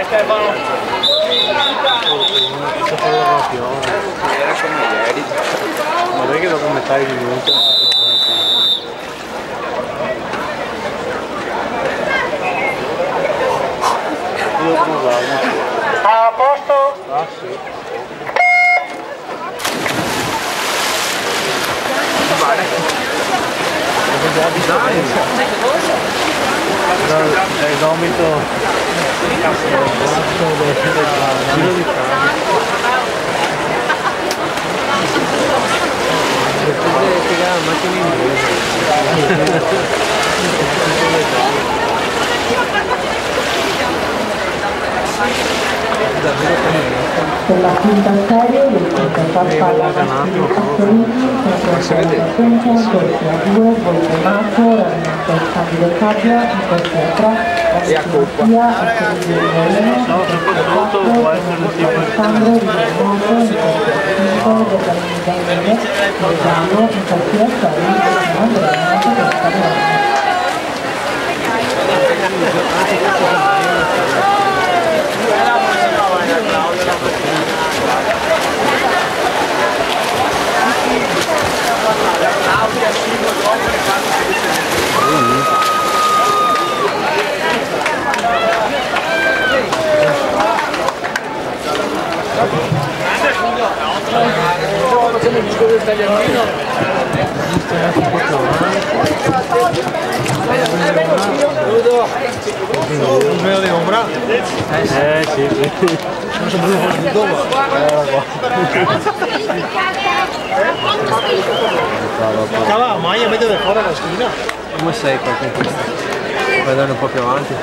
Stefano. Era come ieri. Ma perché dopo metà di minuto? A posto? Ah sì. Dai gomito giro di Per la quinta serie del quinto farfalla assoluti senza corsi a 2, volte maggio, ordinanza del cambio del cabrio, in corsi a 3, via a servizio di Moreno, Alessandro di Bernoto, in corsi a 5, della Minisendere, Morgano, in corsi a 6, Andrea, Tedesca Verona. un velo di ombra? Sì. Non so dove fare dopo. Cavolo, ma io vedo le fuori la schiena. Come sei qua con questo? Puoi andare un po' più avanti?